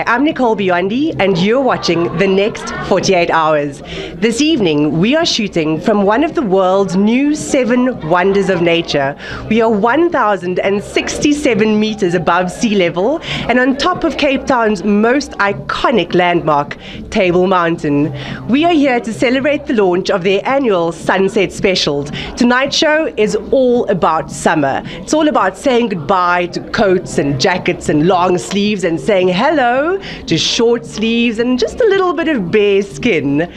Hi, I'm Nicole Biondi, and you're watching The Next 48 Hours. This evening, we are shooting from one of the world's new 7 wonders of nature. We are 1,067 meters above sea level and on top of Cape Town's most iconic landmark, Table Mountain. We are here to celebrate the launch of their annual Sunset Specials. Tonight's show is all about summer. It's all about saying goodbye to coats and jackets and long sleeves and saying hello to short sleeves and just a little bit of bare skin.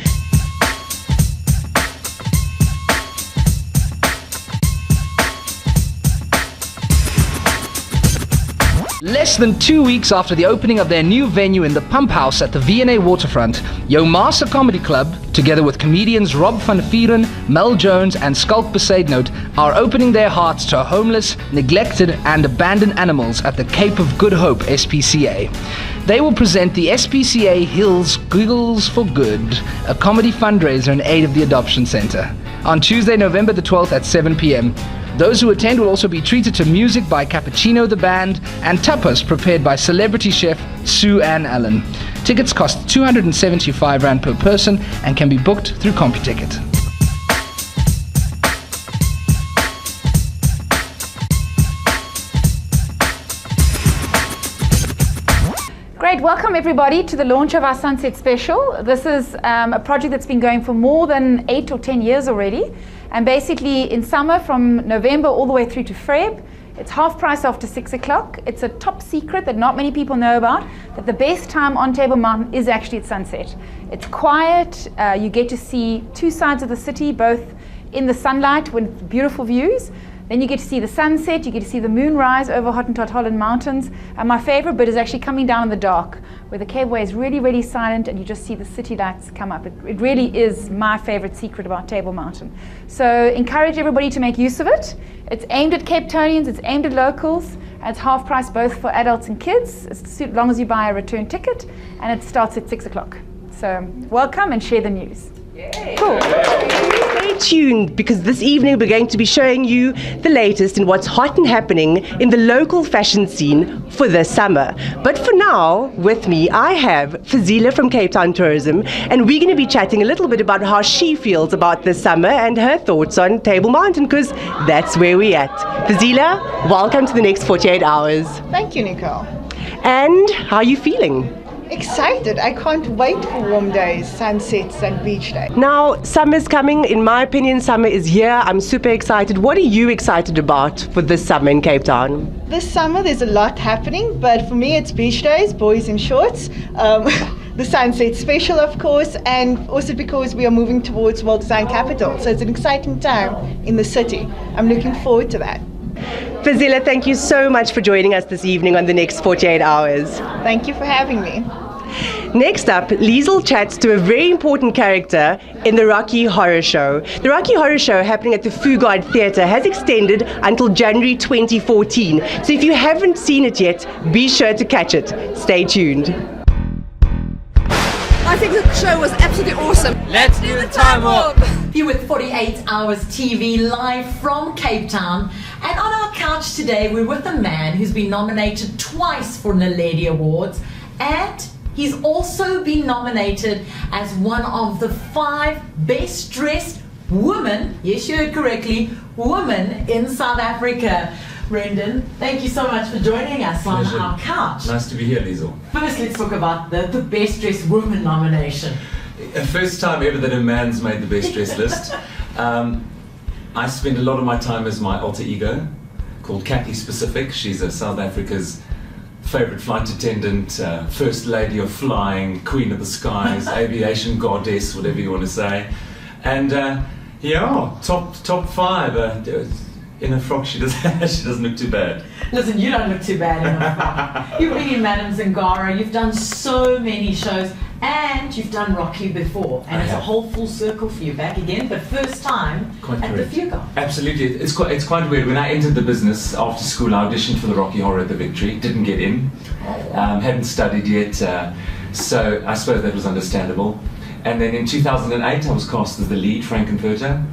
Less than 2 weeks after the opening of their new venue in the Pump House at the V&A Waterfront, Yomasa Comedy Club, together with comedians Rob van Vieren, Mel Jones and Skulk Besaidnout, are opening their hearts to homeless, neglected and abandoned animals at the Cape of Good Hope SPCA. They will present the SPCA Hills Giggles for Good, a comedy fundraiser in aid of the Adoption Centre, on Tuesday, November the 12th at 7 p.m. Those who attend will also be treated to music by Cappuccino the Band and tapas prepared by celebrity chef Sue Ann Allen. Tickets cost R275 per person and can be booked through CompuTicket. Great, welcome everybody to the launch of our Sunset Special. This is a project that's been going for more than 8 or 10 years already. And basically in summer from November all the way through to Feb, it's half price after 6 o'clock. It's a top secret that not many people know about, that the best time on Table Mountain is actually at sunset. It's quiet, you get to see 2 sides of the city, both in the sunlight with beautiful views. Then you get to see the sunset, you get to see the moon rise over Hottentot Holland Mountains. And my favorite bit is actually coming down in the dark, where the cabeway is really, really silent and you just see the city lights come up. It really is my favorite secret about Table Mountain. So encourage everybody to make use of it. It's aimed at Cape Townians, it's aimed at locals, and it's half price both for adults and kids, as long as you buy a return ticket, and it starts at 6 o'clock. So welcome and share the news. Yay. Cool. Stay tuned, because this evening we're going to be showing you the latest in what's hot and happening in the local fashion scene for this summer. But for now, with me, I have Fazila from Cape Town Tourism, and we're going to be chatting a little bit about how she feels about this summer and her thoughts on Table Mountain, because that's where we're at. Fazila, welcome to the next 48 hours. Thank you, Nicole. And how are you feeling? Excited. I can't wait for warm days, sunsets and beach days. Now, summer's coming. In my opinion, summer is here. I'm super excited. What are you excited about for this summer in Cape Town? This summer there's a lot happening, but for me it's beach days, boys in shorts, the Sunset Special of course, and also because we are moving towards World Design Capital. So it's an exciting time in the city. I'm looking forward to that. Fazila, thank you so much for joining us this evening on the next 48 hours. Thank you for having me. Next up, Liesl chats to a very important character in the Rocky Horror Show. The Rocky Horror Show, happening at the Fugard Theatre, has extended until January 2014. So if you haven't seen it yet, be sure to catch it. Stay tuned. I think the show was absolutely awesome. Let's do the time warp. Here with 48 Hours TV live from Cape Town. And on our couch today, we're with a man who's been nominated twice for Naledi Awards. And he's also been nominated as one of the 5 best dressed women, yes you heard correctly, women in South Africa. Brendan, thank you so much for joining us on our couch. Nice to be here, Liesl. First, let's talk about the Best Dressed Woman nomination. First time ever that a man's made the best dressed list. I spend a lot of my time as my alter ego, called Cathy Specific. She's South Africa's favourite flight attendant, first lady of flying, queen of the skies, aviation goddess, whatever you want to say. And top 5. In a frock, she doesn't look too bad. Listen, you don't look too bad in a frock. You've been in Madame Zingara, you've done so many shows, and you've done Rocky before, and it's a whole full circle for you back again, but first time at the Fugard. Absolutely, it's quite weird. When I entered the business after school, I auditioned for the Rocky Horror at the Victory, didn't get in, hadn't studied yet, so I suppose that was understandable. And then in 2008, I was cast as the lead, Frankenfurter,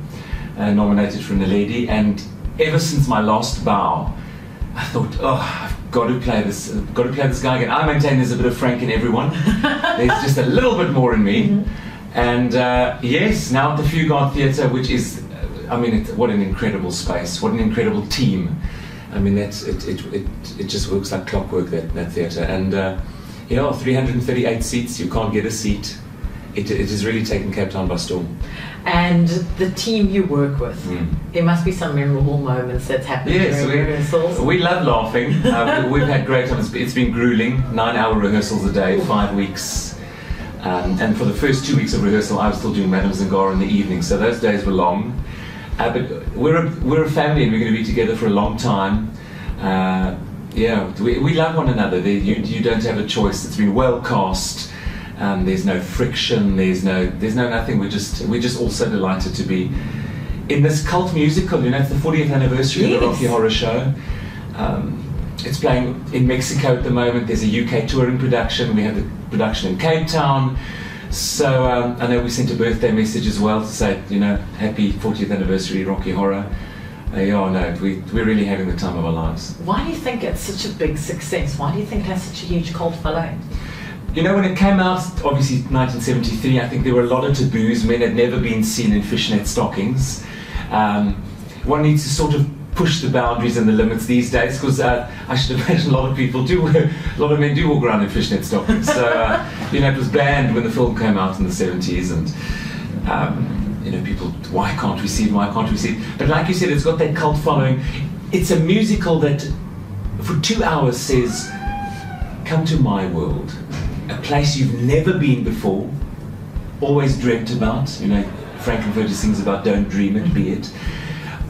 nominated for Naledi, and ever since my last bow, I thought, got to play this guy again. I maintain there's a bit of Frank in everyone. There's just a little bit more in me. And yes, now at the Fugard Theatre, which is, what an incredible space, what an incredible team. I mean, it just works like clockwork, that theatre. And 338 seats, you can't get a seat. It has really taken Cape Town by storm. And the team you work with, there must be some memorable moments that's happened during rehearsals. We love laughing. We've had great times. It's been grueling, 9-hour rehearsals a day, 5 weeks. And for the first 2 weeks of rehearsal, I was still doing Madame Zingara in the evening, so those days were long. But we're a family, and we're going to be together for a long time. We love one another. You don't have a choice. It's been well cast. There's no friction. There's no nothing. We're just all so delighted to be in this cult musical. It's the 40th anniversary of the Rocky Horror Show. It's playing in Mexico at the moment. There's a UK touring production. We have the production in Cape Town. So I know we sent a birthday message as well to say, happy 40th anniversary Rocky Horror. We're really having the time of our lives. Why do you think it's such a big success? Why do you think it has such a huge cult following? When it came out, obviously 1973, I think there were a lot of taboos. Men had never been seen in fishnet stockings. One needs to sort of push the boundaries and the limits these days, because I should imagine a lot of men do walk around in fishnet stockings. So it was banned when the film came out in the 70s, and people, why can't we see it? But like you said, it's got that cult following. It's a musical that for 2 hours says, come to my world, a place you've never been before, always dreamt about. Frankenfurter sings about don't dream it, be it.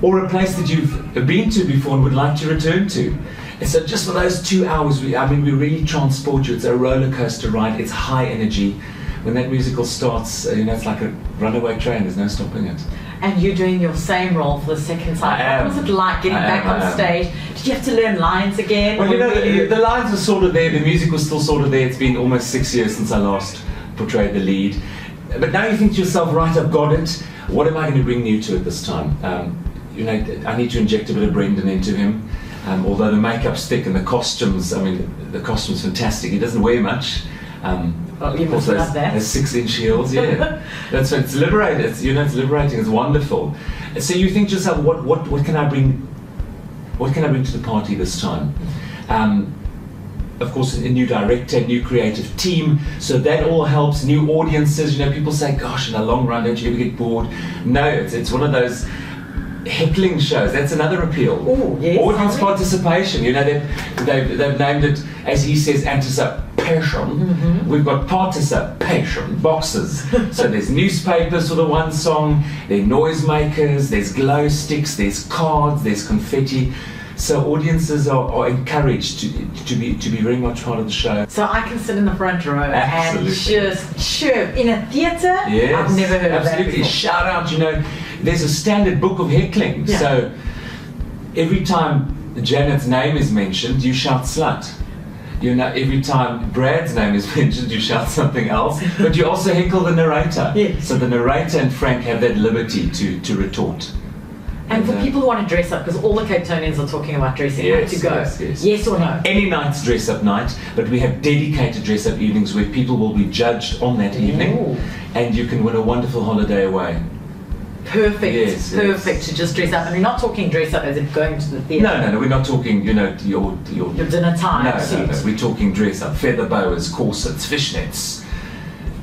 Or a place that you've been to before and would like to return to. And so just for those 2 hours, we really transport you. It's a roller coaster ride. It's high energy. When that musical starts, it's like a runaway train. There's no stopping it. And you're doing your same role for the second time. What was it like getting back on stage? Did you have to learn lines again? Well, the lines are sort of there. The music was still sort of there. It's been almost 6 years since I last portrayed the lead. But now you think to yourself, right, I've got it. What am I going to bring new to it this time? I need to inject a bit of Brendan into him. Although the makeup's thick and the costume's fantastic. He doesn't wear much. You must love that. Those 6-inch heels, That's what it's liberating. It's liberating. It's wonderful. So you think to yourself, what can I bring? What can I bring to the party this time? Of course, a new director, new creative team. So that all helps. New audiences. People say, "Gosh, in the long run, don't you ever get bored?" No, it's one of those heckling shows. That's another appeal. Oh, yes. Audience participation. They've named it, as he says, anticipation. We've got participation boxes. So there's newspapers for the one song, there are noisemakers, there's glow sticks, there's cards, there's confetti. So audiences are encouraged to be very much part of the show. So I can sit in the front row Absolutely. and just chirp in a theatre. Yes, I've never heard of that before. Shout out, there's a standard book of heckling. Yeah. So every time Janet's name is mentioned, you shout slut. Every time Brad's name is mentioned, you shout something else, but you also heckle the narrator. Yes. So the narrator and Frank have that liberty to retort. And for people who want to dress up, because all the Cape Townians are talking about dressing up, to go. Yes or no? Any night's dress up night, but we have dedicated dress up evenings where people will be judged on that evening, and you can win a wonderful holiday away. Perfect, perfect to just dress up. And we're not talking dress up as if going to the theatre. No, we're not talking, your dinner time suit. No, we're talking dress up, feather boas, corsets, fishnets.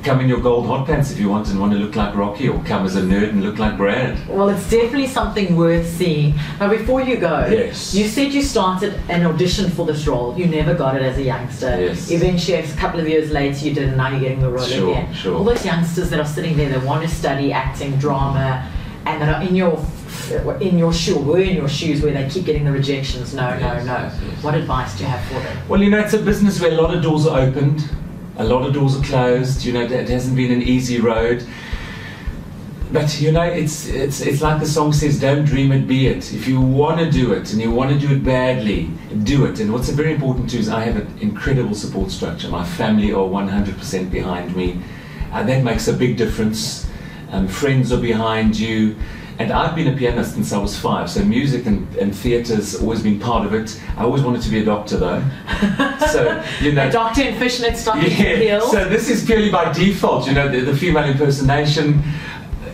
Come in your gold hot pants if you want and want to look like Rocky, or come as a nerd and look like Brad. Well, it's definitely something worth seeing. Now, before you go, you said you started an audition for this role. You never got it as a youngster. Yes. Eventually, a couple of years later, you did, and now you're getting the role again. Sure. All those youngsters that are sitting there, that want to study acting, drama, and that are in your shoes where they keep getting the rejections. No. What advice do you have for them? Well, it's a business where a lot of doors are opened. A lot of doors are closed. It hasn't been an easy road. But it's like the song says, don't dream it, be it. If you want to do it and you want to do it badly, do it. And what's very important too is I have an incredible support structure. My family are 100% behind me. That makes a big difference. Friends are behind you. And I've been a pianist since I was 5, so music and theatre's always been part of it. I always wanted to be a doctor though. So, you know. A doctor in fishnet stockings and heels. So this is purely by default, you know, the female impersonation.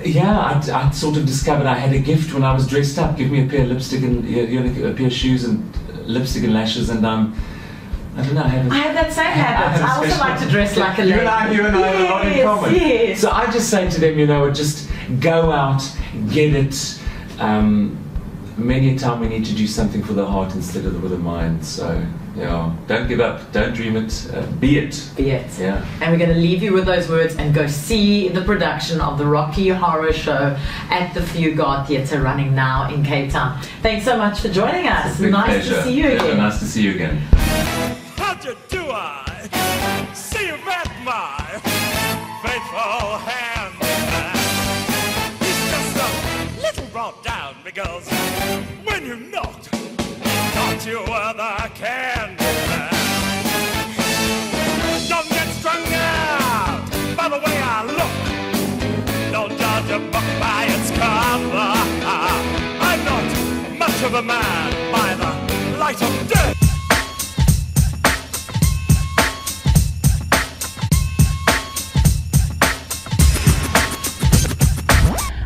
Yeah, I sort of discovered I had a gift when I was dressed up. Give me a pair of lipstick and a pair of shoes and lipstick and lashes, and I don't know. I have that same habit. I also like to dress like a lady. You and I have a lot in common. Yes. So I just say to them, you know, just go out, get it. Many a time we need to do something for the heart instead of with the mind. So, yeah, don't give up, don't dream it, be it. Be it. Yeah. And we're going to leave you with those words and go see the production of the Rocky Horror Show at the Fugard Theatre, running now in Cape Town. Thanks so much for joining us. It's a big Nice to see you again. Nice to see you again. How do I see you at my faithful hand? He's just a little brought down because when you knocked, thought you were the candy. Don't get strung out by the way I look. Don't judge a book by its cover. I'm not much of a man by the light of day.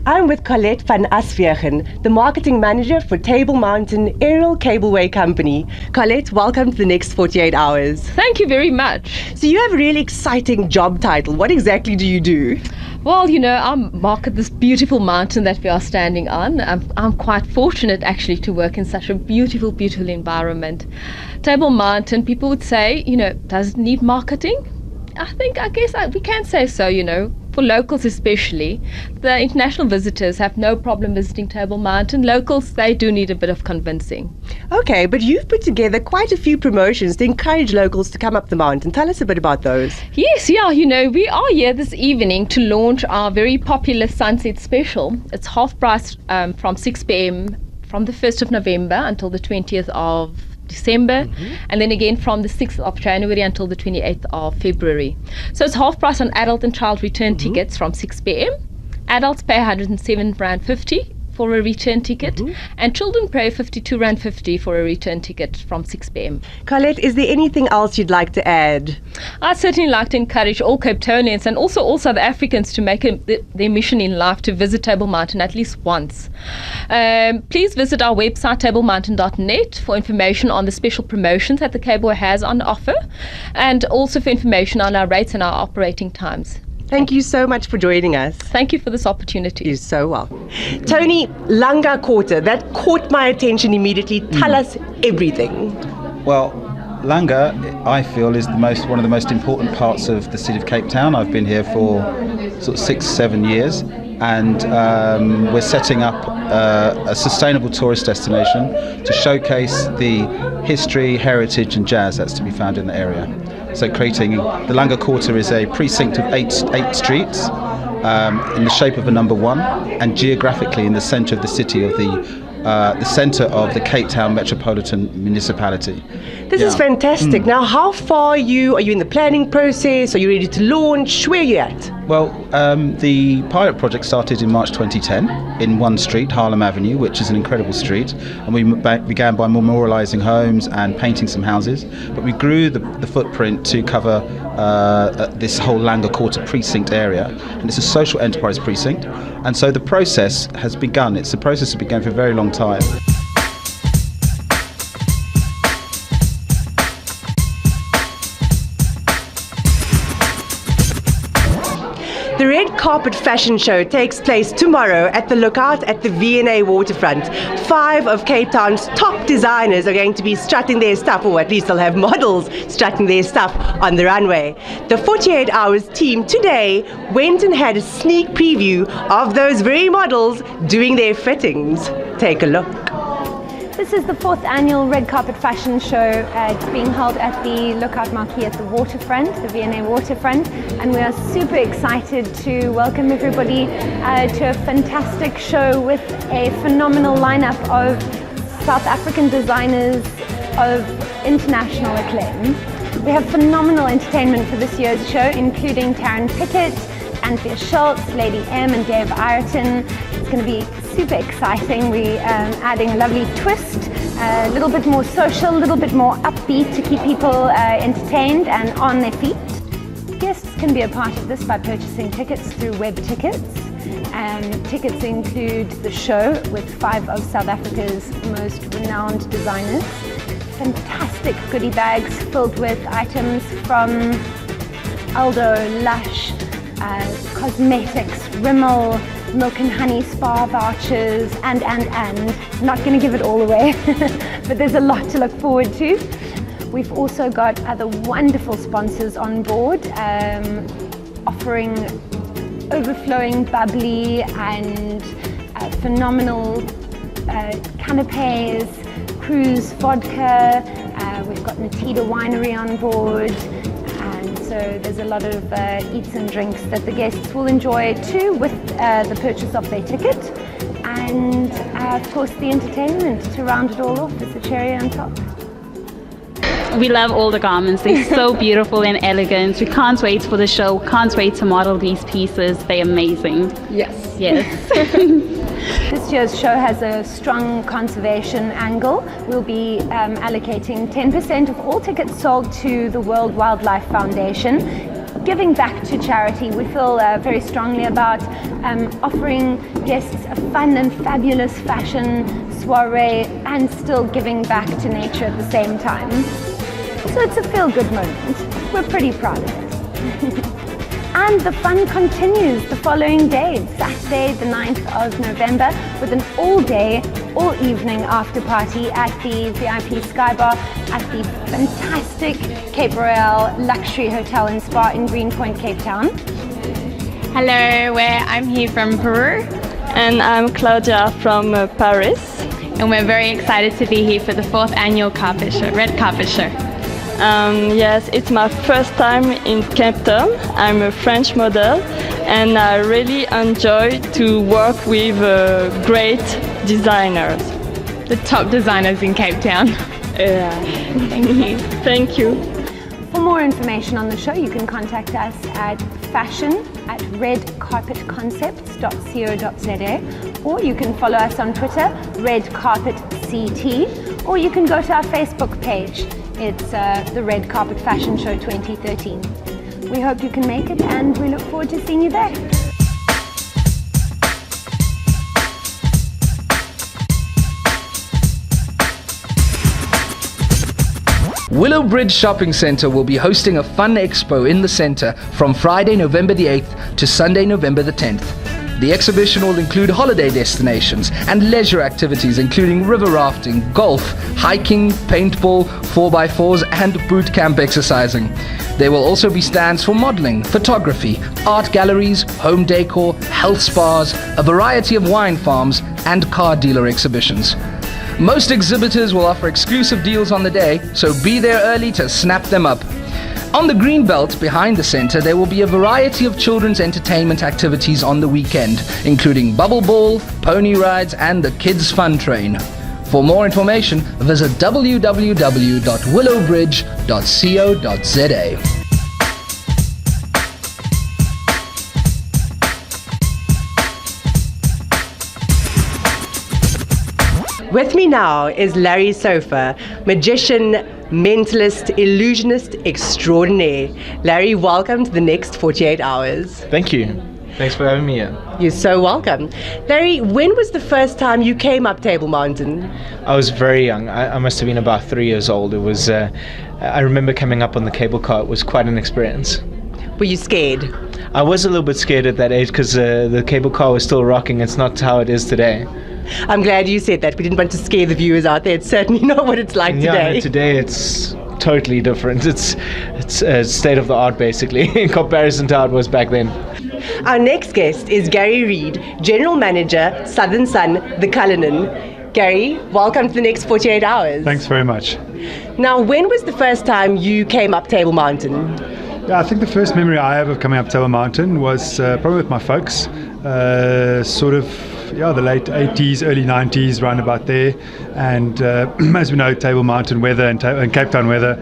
I'm with Colette van Asvegen, the marketing manager for Table Mountain Aerial Cableway Company. Colette, welcome to the next 48 hours. Thank you very much. So you have a really exciting job title. What exactly do you do? Well, you know, I market this beautiful mountain that we are standing on. I'm quite fortunate actually to work in such a beautiful, beautiful environment. Table Mountain, people would say, you know, does it need marketing? I guess we can say so, you know. For locals especially, the international visitors have no problem visiting Table Mountain. Locals, they do need a bit of convincing. Okay, but you've put together quite a few promotions to encourage locals to come up the mountain. Tell us a bit about those. Yes, yeah, you know, we are here this evening to launch our very popular Sunset Special. It's half price from 6 p.m. from the 1st of November until the 20th of December, and then again from the 6th of January until the 28th of February. So it's half price on adult and child return tickets from 6 p.m. Adults pay R107.50 for a return ticket, and children pay R52.50 for a return ticket from 6 p.m. Colette, is there anything else you'd like to add? I'd certainly like to encourage all Cape Townians and also all South Africans to make their mission in life to visit Table Mountain at least once. Please visit our website tablemountain.net for information on the special promotions that the Cableway has on offer, and also for information on our rates and our operating times. Thank you so much for joining us. Thank you for this opportunity. You're so welcome. Tony, Langa Quarter, that caught my attention immediately. Tell us everything. Well, Langa, I feel, is one of the most important parts of the city of Cape Town. I've been here for sort of 6-7 years, and we're setting up a sustainable tourist destination to showcase the history, heritage and jazz that's to be found in the area. So creating the Langa Quarter is a precinct of eight streets in the shape of a number 1, and geographically in the centre of the city of the centre of the Cape Town Metropolitan Municipality. This is fantastic. Now, how far are you? Are you in the planning process? Are you ready to launch? Where are you at? Well, the pilot project started in March 2010 in one street, Harlem Avenue, which is an incredible street, and we began by memorialising homes and painting some houses, but we grew the footprint to cover this whole Langa Quarter precinct area, and it's a social enterprise precinct, and so the process has begun. It's a process that's been going for a very long time. The Red Carpet Fashion Show takes place tomorrow at the Lookout at the V&A Waterfront. 5 of Cape Town's top designers are going to be strutting their stuff, or at least they'll have models strutting their stuff on the runway. The 48 Hours team today went and had a sneak preview of those very models doing their fittings. Take a look. This is the 4th annual Red Carpet Fashion Show. It's being held at the Lookout Marquee at the waterfront, the V&A waterfront, and we are super excited to welcome everybody to a fantastic show with a phenomenal lineup of South African designers of international acclaim. We have phenomenal entertainment for this year's show, including Taryn Pickett Anthea Schultz, Lady M and Dave Ireton. It's going to be super exciting. We're adding a lovely twist, a little bit more social, a little bit more upbeat to keep people entertained and on their feet. Guests can be a part of this by purchasing tickets through web tickets. Tickets include the show with 5 of South Africa's most renowned designers. Fantastic goodie bags filled with items from Aldo, Lush, cosmetics, Rimmel, Milk and Honey spa vouchers, and. Not going to give it all away, but there's a lot to look forward to. We've also got other wonderful sponsors on board, offering overflowing bubbly and phenomenal canapes, cruise vodka. We've got Natita Winery on board, and so there's a lot of eats and drinks that the guests will enjoy too with the purchase of their ticket, and of course the entertainment to round it all off is the cherry on top. We love all the garments. They're so beautiful and elegant. We can't wait for the show. Can't wait to model these pieces. They're amazing. Yes. This year's show has a strong conservation angle. We'll be allocating 10% of all tickets sold to the World Wildlife Foundation, giving back to charity. We feel very strongly about offering guests a fun and fabulous fashion soiree and still giving back to nature at the same time. So it's a feel-good moment. We're pretty proud of it. And the fun continues the following day, Saturday the 9th of November, with an all-day, all-evening after-party at the VIP Sky Bar at the fantastic Cape Royale Luxury Hotel and Spa in Greenpoint, Cape Town. Hello, I'm here from Peru. And I'm Claudia from Paris. And we're very excited to be here for the 4th annual carpet show, Red Carpet Show. Yes, it's my first time in Cape Town. I'm a French model and I really enjoy to work with great designers. The top designers in Cape Town. Yeah. Thank you. Thank you. For more information on the show, you can contact us at fashion@redcarpetconcepts.co.za, or you can follow us on Twitter, redcarpetct, or you can go to our Facebook page. It's the Red Carpet Fashion Show 2013. We hope you can make it, and we look forward to seeing you there. Willowbridge Shopping Centre will be hosting a fun expo in the centre from Friday, November the 8th to Sunday, November the 10th. The exhibition will include holiday destinations and leisure activities including river rafting, golf, hiking, paintball, 4x4s and boot camp exercising. There will also be stands for modelling, photography, art galleries, home decor, health spas, a variety of wine farms and car dealer exhibitions. Most exhibitors will offer exclusive deals on the day, so be there early to snap them up. On the green belt behind the centre, there will be a variety of children's entertainment activities on the weekend, including bubble ball, pony rides and the kids fun train. For more information, visit www.willowbridge.co.za. With me now is Larry Sofa, magician, mentalist, illusionist extraordinaire. Larry, welcome to the next 48 hours. Thank you. Thanks for having me here. You're so welcome. Larry, when was the first time you came up Table Mountain? I was very young. I must have been about 3 years old. It was. I remember coming up on the cable car. It was quite an experience. Were you scared? I was a little bit scared at that age because the cable car was still rocking. It's not how it is today. I'm glad you said that. We didn't want to scare the viewers out there. It's certainly not what it's like today. Yeah, today it's totally different. It's state of the art basically in comparison to how it was back then. Our next guest is Gary Reid, General Manager, Southern Sun, The Cullinan. Gary, welcome to the next 48 hours. Thanks very much. Now, when was the first time you came up Table Mountain? Yeah, I think the first memory I have of coming up Table Mountain was probably with my folks, sort of the late 80s, early 90s, round about there. And as we know, Table Mountain weather and Cape Town weather,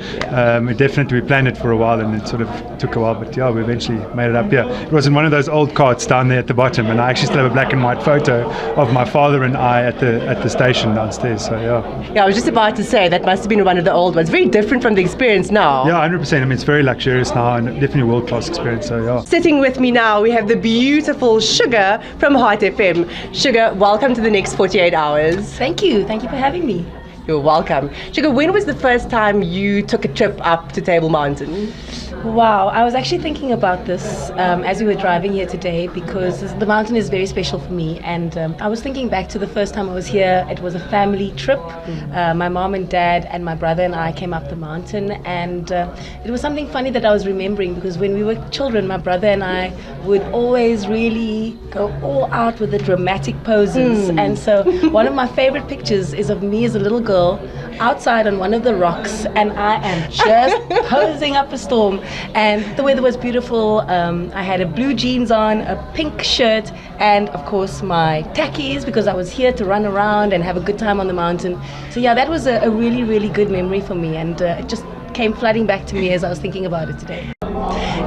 we planned it for a while, and it sort of took a while, but yeah, we eventually made it up here. It was in one of those old carts down there at the bottom, and I actually still have a black and white photo of my father and I at the station downstairs. So yeah, I was just about to say that must have been one of the old ones. Very different from the experience now. Yeah, 100%. I mean, it's very luxurious now, and definitely a world-class experience. So yeah. Sitting with me now, we have the beautiful Sugar from Heart FM. Sugar, welcome to the next 48 hours. Thank you for having me. You're welcome. Sugar, when was the first time you took a trip up to Table Mountain? Wow, I was actually thinking about this as we were driving here today, because the mountain is very special for me, and I was thinking back to the first time I was here. It was a family trip. My mom and dad and my brother and I came up the mountain, and it was something funny that I was remembering, because when we were children, my brother and I would always really go all out with the dramatic poses, and so one of my favorite pictures is of me as a little girl outside on one of the rocks, and I am just posing up a storm. And the weather was beautiful. I had a blue jeans on, a pink shirt, and of course my tackies, because I was here to run around and have a good time on the mountain. So yeah, that was a really, really good memory for me, and it just came flooding back to me as I was thinking about it today.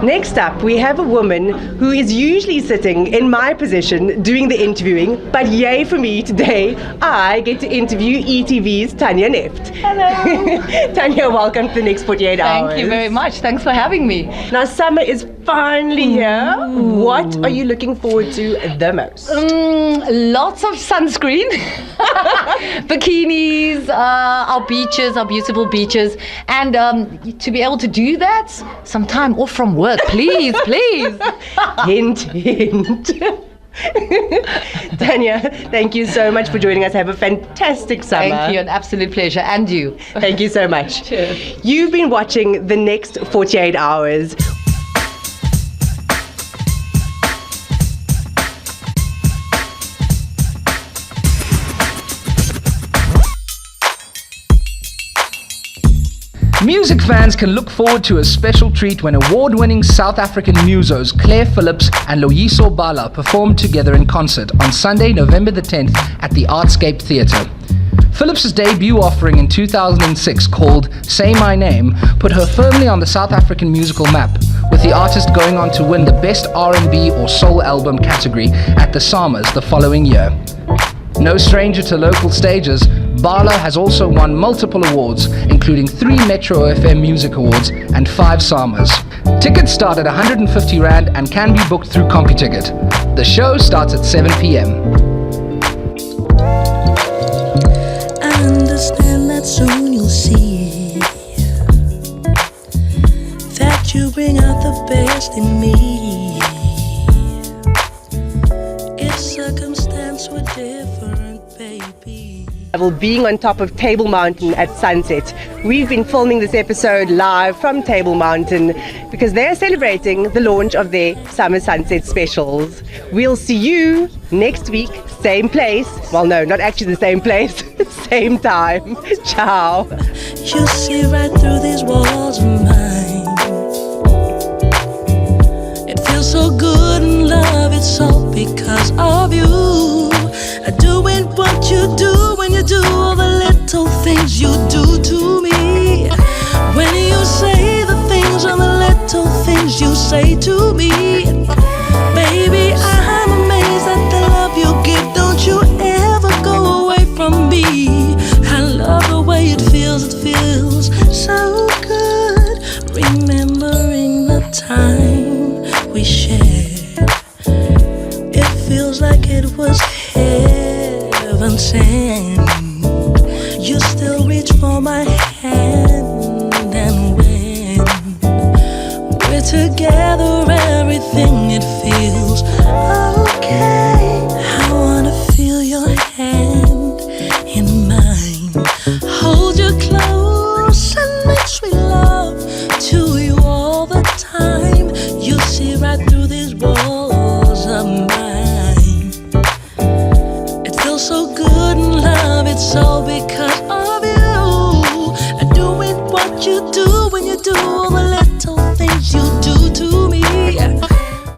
Next up, we have a woman who is usually sitting in my position doing the interviewing, but yay for me today, I get to interview ETV's Tanya Neft. Hello. Tanya, welcome to the next 48 hours. Thank you very much. Thanks for having me. Now, summer is finally here. What are you looking forward to the most? Lots of sunscreen, bikinis, our beaches, our beautiful beaches, and to be able to do that, some time off from work, please. Hint, hint. Tanya, thank you so much for joining us. Have a fantastic summer. Thank you, an absolute pleasure. And you. Thank you so much. Cheers. You've been watching the next 48 hours. Music fans can look forward to a special treat when award-winning South African musos Claire Phillips and Loyiso Bala perform together in concert on Sunday, November the 10th at the Artscape Theatre. Phillips' debut offering in 2006 called Say My Name put her firmly on the South African musical map, with the artist going on to win the Best R&B or Soul Album category at the SAMAs the following year. No stranger to local stages, Bala has also won multiple awards, including 3 Metro FM Music Awards and 5 SAMAs. Tickets start at 150 Rand and can be booked through CompuTicket. The show starts at 7 p.m. I understand that soon you'll see that you bring out the best in me. If circumstance were different, baby. Being on top of Table Mountain at sunset. We've been filming this episode live from Table Mountain because they're celebrating the launch of their Summer Sunset Specials. We'll see you next week, same place. Well, no, not actually the same place, same time. Ciao. You see right through these walls of mine. It feels so good in love, it's all because of you. Doing what you do when you do all the little things you do to me. When you say the things and the little things you say to me. Baby, I'm amazed at the love you give. Don't you ever go away from me. I love the way it feels so good. Remembering the time we shared. It feels like it was heaven sent. You still reach for my hand, and when we're together, everything it feels okay. I wanna feel your hand in mine, hold you close and make sweet love to you all the time. You see right through these walls of mine. It feels so good in love, it's all because of you. Doing what you do when you do all the little things you do to me.